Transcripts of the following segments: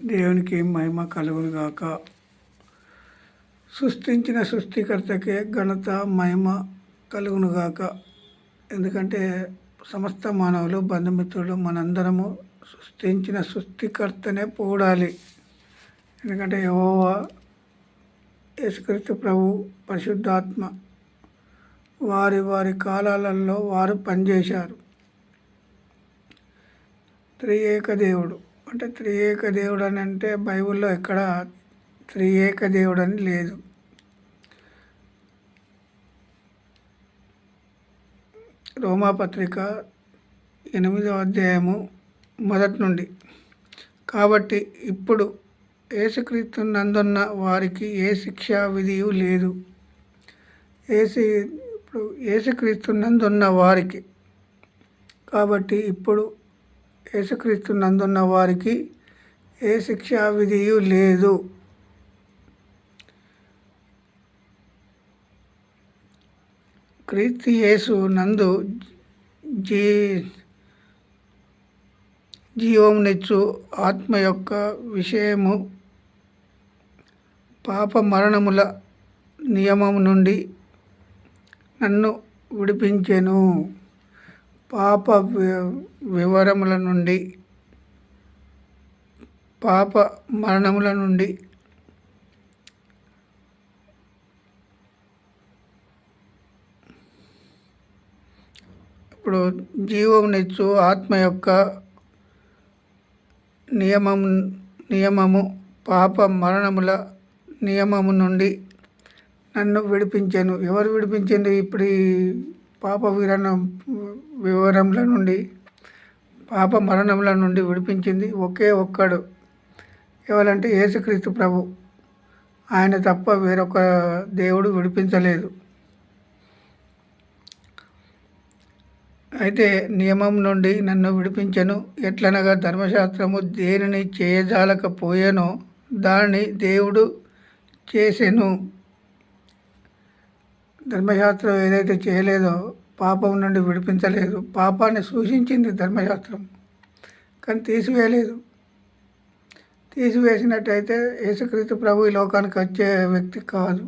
దేవునికి మహిమ కలుగును గాక. సృష్టించిన సృష్టికర్తకే ఘనత మహిమ కలుగును గాక. ఎందుకంటే సమస్త మానవులు బంధుమిత్రులు మనందరము సృష్టించిన సృష్టికర్తనే పోడాలి. ఎందుకంటే యెహోవా, యేసుక్రీస్తు ప్రభు, పరిశుద్ధాత్మ వారి వారి కాలాలలో వారు పనిచేశారు. త్రియేక దేవుడు అంటే త్రియేక దేవుడు అని అంటే బైబిల్లో ఎక్కడ త్రియేక దేవుడు అని లేదు. రోమాపత్రిక 8వ అధ్యాయము మొదటి నుండి. కాబట్టి ఇప్పుడు యేసుక్రీస్తు నందున్న వారికి ఏ శిక్షా విధియు లేదు. ఇప్పుడు యేసుక్రీస్తు నందున్న వారికి కాబట్టి ఇప్పుడు యేసుక్రీస్తు నందున్న వారికి ఏ శిక్షా విధియు లేదు. క్రీస్తు యేసు నందు జీవమునిచ్చు ఆత్మ యొక్క విషయము పాప మరణముల నియమము నుండి నన్ను విడిపించెను. పాప వివరముల నుండి, పాప మరణముల నుండి ఇప్పుడు జీవమునిచ్చు ఆత్మ యొక్క నియమము పాప మరణముల నియమము నుండి నన్ను విడిపించాను. ఎవరు విడిపించింది? ఇప్పుడు ఈ పాప వివరముల నుండి, పాప మరణముల నుండి విడిపించింది ఒకే ఒక్కడు. ఎవరంటే యేసుక్రీస్తు ప్రభు. ఆయన తప్ప వేరొక దేవుడు విడిపించలేదు. అయితే నియమం నుండి నన్ను విడిపించెను. ఎట్లనగా ధర్మశాస్త్రము దేనిని చేయజాలకపోయేనో దానిని దేవుడు చేసెను. ధర్మశాస్త్రం ఏదైతే చేయలేదో, పాపం నుండి విడిపించలేదు. పాపాన్ని సూచించింది ధర్మశాస్త్రం, కానీ తీసివేయలేదు. తీసివేసినట్టయితే యేసుక్రీస్తు ప్రభు ఈ లోకానికి వచ్చే వ్యక్తి కాదు.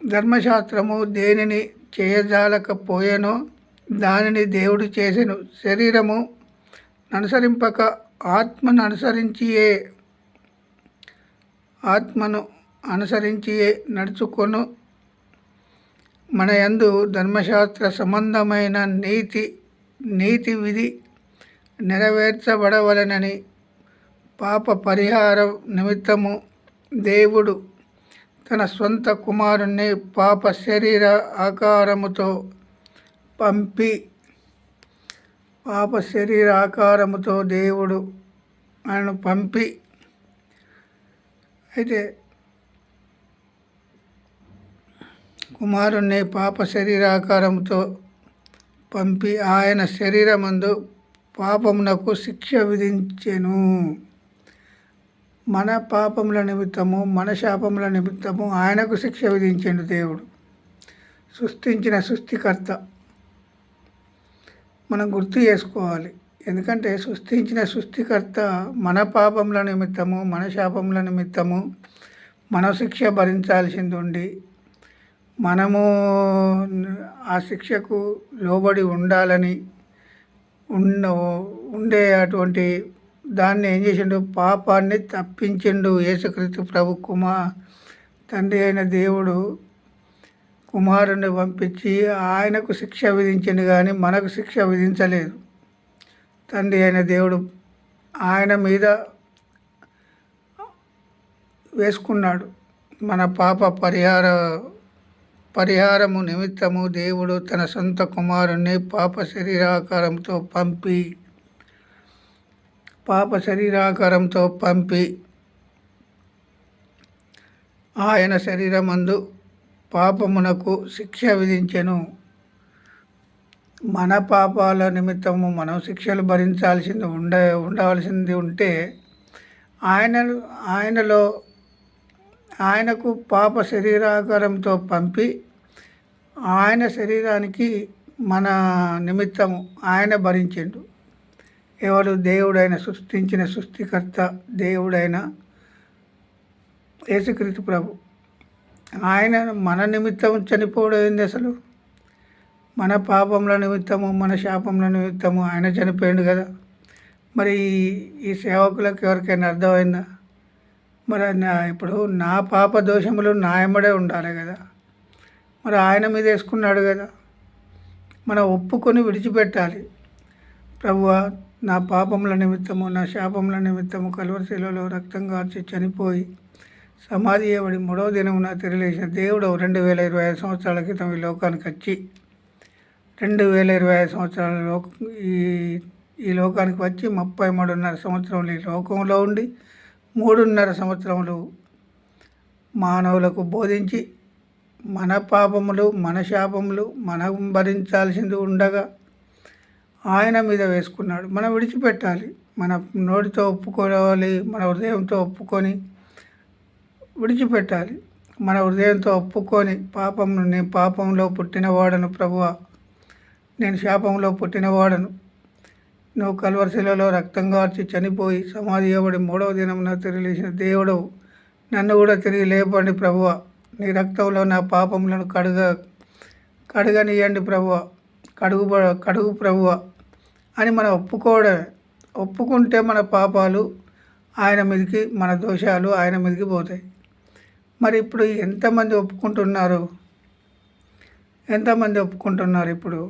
ధర్మశాస్త్రము దేనిని చేయజాలకపోయేనో దానిని దేవుడు చేసెను. శరీరము అనుసరింపక ఆత్మను అనుసరించియే నడుచుకొను. మన యందు ధర్మశాస్త్ర సంబంధమైన నీతి విధి నెరవేర్చబడవలెనని పాప పరిహారం నిమిత్తము దేవుడు తన స్వంత కుమారుణ్ణి పాప శరీర ఆకారముతో దేవుడు ఆయనను పంపి, అయితే కుమారుణ్ణి పాప శరీరాకారంతో పంపి ఆయన శరీరమందు పాపమునకు శిక్ష విధించెను. మన పాపముల నిమిత్తము, మన శాపముల నిమిత్తము ఆయనకు శిక్ష విధించెను దేవుడు, సృష్టించిన సృష్టికర్త. మనం గుర్తు చేసుకోవాలి. ఎందుకంటే సృష్టించిన సృష్టికర్త మన పాపముల నిమిత్తము, మన శాపముల నిమిత్తము మన శిక్ష భరించాల్సింది ఉండి, మనము ఆ శిక్షకు లోబడి ఉండాలని ఉండే అటువంటి దాన్ని ఏం చేసిండు? పాపాన్ని తప్పించిండు. యేసుక్రీస్తు ప్రభు తండ్రి అయిన దేవుడు కుమారుణ్ణి పంపించి ఆయనకు శిక్ష విధించిండు, కానీ మనకు శిక్ష విధించలేదు. తండ్రి అయిన దేవుడు ఆయన మీద వేసుకున్నాడు. మన పాప పరిహారము నిమిత్తము దేవుడు తన సొంత కుమారుణ్ణి పాప శరీరాకారంతో పంపి ఆయన శరీరమందు పాపమునకు శిక్ష విధించెను. మన పాపాల నిమిత్తము మనం శిక్షలు భరించాల్సింది ఉండవలసింది ఉంటే ఆయనకు పాప శరీరాకారంతో పంపి ఆయన శరీరానికి మన నిమిత్తము ఆయన భరించిండు. ఎవరు? దేవుడైన సృష్టించిన సృష్టికర్త దేవుడైన యేసుక్రీస్తు ప్రభు. ఆయన మన నిమిత్తం చనిపోవడం ఏంది అసలు? మన పాపముల నిమిత్తము, మన శాపముల నిమిత్తము ఆయన చనిపోయాడు కదా. మరి ఈ సేవకులకు ఎవరికైనా అర్థమైందా? మరి ఇప్పుడు నా పాప దోషములు నా ఎమ్మడే ఉండాలి కదా. మరి ఆయన మీద వేసుకున్నాడు కదా. మనం ఒప్పుకొని విడిచిపెట్టాలి. ప్రభువా, నా పాపముల నిమిత్తము, నా శాపముల నిమిత్తము కలువరి శిలువలో రక్తం కార్చి చనిపోయి సమాధి చేయబడి 3వ దినమున తిరిగిలేసిన దేవుడు 2025 సంవత్సరాల క్రితం ఈ లోకానికి వచ్చి 2025 సంవత్సరాల ఈ లోకానికి వచ్చి 33.5 సంవత్సరములు ఈ లోకంలో ఉండి 3.5 సంవత్సరములు మానవులకు బోధించి మన పాపములు, మన శాపములు మనం భరించాల్సింది ఉండగా ఆయన మీద వేసుకున్నాడు. మనం విడిచిపెట్టాలి. మన నోటితో ఒప్పుకోవాలి, మన హృదయంతో ఒప్పుకొని విడిచిపెట్టాలి. మన హృదయంతో ఒప్పుకొని నేను పాపంలో పుట్టినవాడను ప్రభువా, నేను శాపంలో పుట్టినవాడను, నువ్వు కలువరి శిలువలో రక్తం కార్చి చనిపోయి సమాధి చేయబడి 3వ దినమున తిరిగి లేచిన దేవుడవు, నన్ను కూడా తిరిగి లేపండి ప్రభువా, నీ రక్తంలో నా పాపములను కడగనియండి ప్రభువా, కడుగు ప్రభువా అని మనం ఒప్పుకోవడమే. ఒప్పుకుంటే మన పాపాలు ఆయన మీదకి, మన దోషాలు ఆయన మీదకి పోతాయి. మరి ఇప్పుడు ఎంతమంది ఒప్పుకుంటున్నారు? ఇప్పుడు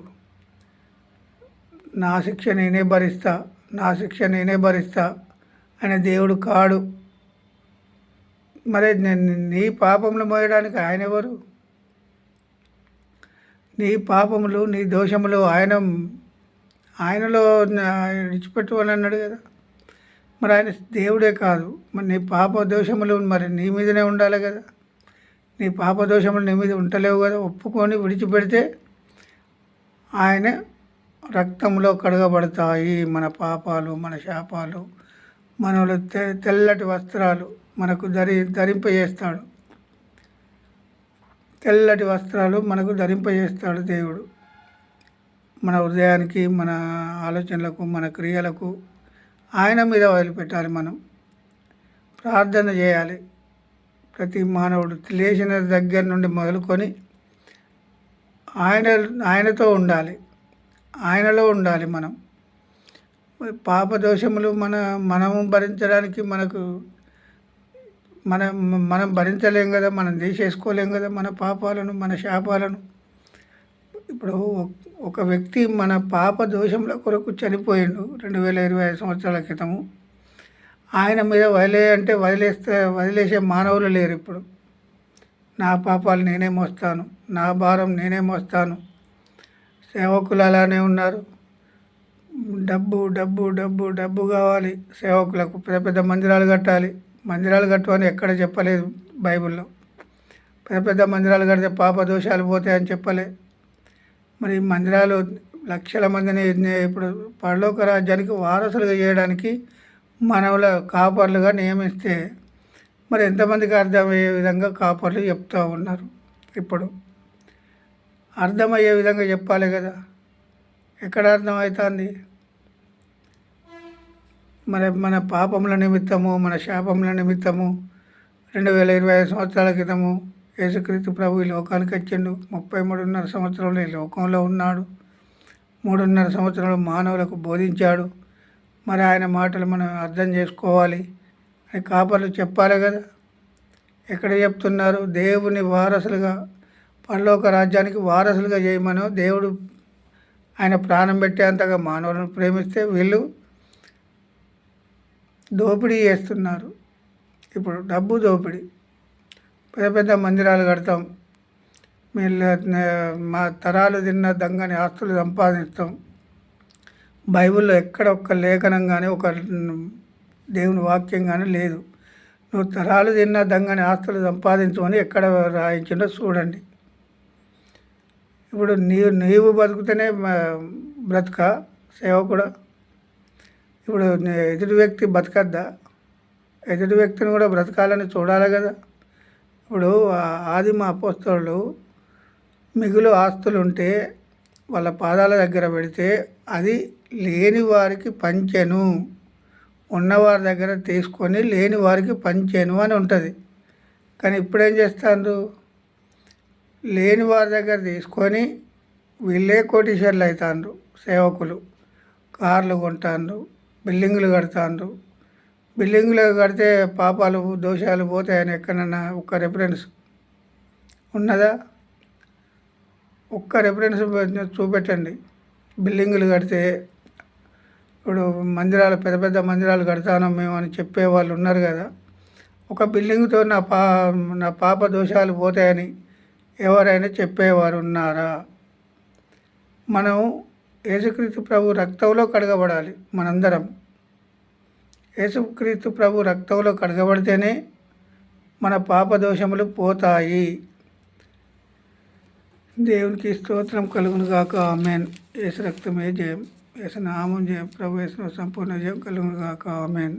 నా శిక్ష నేనే భరిస్తా అనే దేవుడు కాడు. మరి నీ పాపములు మోయడానికి ఆయన ఎవరు? నీ పాపములు, నీ దోషములు ఆయనలో విడిచిపెట్టుకోని అన్నాడు కదా. మరి ఆయన దేవుడే కాదు. మరి నీ పాప దోషములు మరి నీ మీదనే ఉండాలి కదా. నీ పాప దోషములు నీ మీద ఉండలేవు కదా. ఒప్పుకొని విడిచిపెడితే ఆయన రక్తంలో కడగబడతాయి మన పాపాలు, మన శాపాలు. మనలో తెల్లటి వస్త్రాలు మనకు ధరింపజేస్తాడు. తెల్లటి వస్త్రాలు మనకు ధరింపజేస్తాడు దేవుడు. మన హృదయానికి, మన ఆలోచనలకు, మన క్రియలకు ఆయన మీద వదిలిపెట్టాలి. మనం ప్రార్థన చేయాలి. ప్రతి మానవుడు లేచిన దగ్గర నుండి మొదలుకొని ఆయనతో ఉండాలి, ఆయనలో ఉండాలి. పాప దోషములు మనము భరించడానికి మనం భరించలేం కదా, మనం తీసేసుకోలేం కదా మన పాపాలను, మన శాపాలను. ఇప్పుడు ఒక వ్యక్తి మన పాప దోషముల కొరకు చనిపోయిండు 2025 సంవత్సరాల క్రితము. ఆయన మీద వదిలేసే మానవులు లేరు ఇప్పుడు. నా పాపాలు నేనే మోస్తాను, నా భారం నేనే మోస్తాను. సేవకులు అలానే ఉన్నారు. డబ్బు డబ్బు డబ్బు డబ్బు కావాలి సేవకులకు. పెద్ద పెద్ద మందిరాలు కట్టాలి. మందిరాలు కట్టమని ఎక్కడ చెప్పలేదు బైబిల్లో. పెద్ద మందిరాలు కడితే పాప దోషాలు పోతాయని చెప్పలే. మరి మందిరాలు లక్షల మందిని ఇప్పుడు పరలోక రాజ్యానికి వారసులుగా చేయడానికి మనవుల కాపర్లుగా నియమిస్తే మరి ఎంతమందికి అర్థమయ్యే విధంగా కాపర్లు చెప్తూ ఉన్నారు. ఇప్పుడు అర్థమయ్యే విధంగా చెప్పాలి కదా. ఎక్కడ అర్థమవుతుంది? మన పాపముల నిమిత్తము, మన శాపముల నిమిత్తము 2025 సంవత్సరాల క్రితము యేసుక్రీస్తు ప్రభు ఈ లోకానికి వచ్చిండు. 33.5 సంవత్సరంలో ఈ లోకంలో ఉన్నాడు. 3.5 సంవత్సరాలు మానవులకు బోధించాడు. మరి ఆయన మాటలు మనం అర్థం చేసుకోవాలి అని కాపర్లు చెప్పాలి కదా. ఎక్కడ చెప్తున్నారు? దేవుని వారసులుగా, పరలోక రాజ్యానికి వారసులుగా చేయమనో దేవుడు ఆయన ప్రాణం పెట్టేంతగా మానవులను ప్రేమిస్తే వీళ్ళు దోపిడీ చేస్తున్నారు. ఇప్పుడు డబ్బు దోపిడీ. పెద్ద మందిరాలు కడతాం, మా తరాలు తిన్న దంగని ఆస్తులు సంపాదిస్తాం. బైబిల్లో ఎక్కడ ఒక్క లేఖనం కానీ, ఒక దేవుని వాక్యం కానీ లేదు. నువ్వు తరాలు తిన్న దంగని ఆస్తులు సంపాదించమని ఎక్కడ రాయించిండో చూడండి. ఇప్పుడు నీవు బతుకుతేనే బ్రతుక సేవకుడా? ఇప్పుడు ఎదుటి వ్యక్తి బతకద్దా? ఎదుటి వ్యక్తిని కూడా బ్రతకాలని చూడాలి కదా. ఇప్పుడు ఆదిమ అపోస్తలులు మిగులు ఆస్తులు ఉంటే వాళ్ళ పాదాల దగ్గర పెడితే అది లేని వారికి పంచెను, ఉన్నవారి దగ్గర తీసుకొని లేని వారికి పంచెను అని ఉంటుంది. కానీ ఇప్పుడేం చేస్తారు, లేని వారి దగ్గర తీసుకొని వీళ్ళే కోటీశ్వర్లు అవుతాండ్రు. సేవకులు కార్లు కొంటాండ్రు, బిల్డింగులు కడతాండ్రు. బిల్డింగులు కడితే పాపాలు దోషాలు పోతాయని ఎక్కడన్నా ఒక్క రెఫరెన్స్ ఉన్నదా? ఒక్క రెఫరెన్స్ చూపెట్టండి. బిల్డింగులు కడితే ఇప్పుడు మందిరాలు, పెద్ద పెద్ద మందిరాలు కడతాను మేము అని చెప్పేవాళ్ళు ఉన్నారు కదా. ఒక బిల్డింగ్తో నా పాప దోషాలు పోతాయని ఎవరైనా చెప్పేవారు ఉన్నారా? మనం యేసుక్రీస్తు ప్రభు రక్తంలో కడగబడాలి. మనందరం యేసుక్రీస్తు ప్రభు రక్తంలో కడగబడితేనే మన పాప దోషములు పోతాయి. దేవునికి స్తోత్రం కలుగును గాక. ఆమేన్. యేసు రక్తమే జయం, యేసు నామం జయం, ప్రభు యేసు సంపూర్ణ జయం కలుగును గాక. ఆమేన్.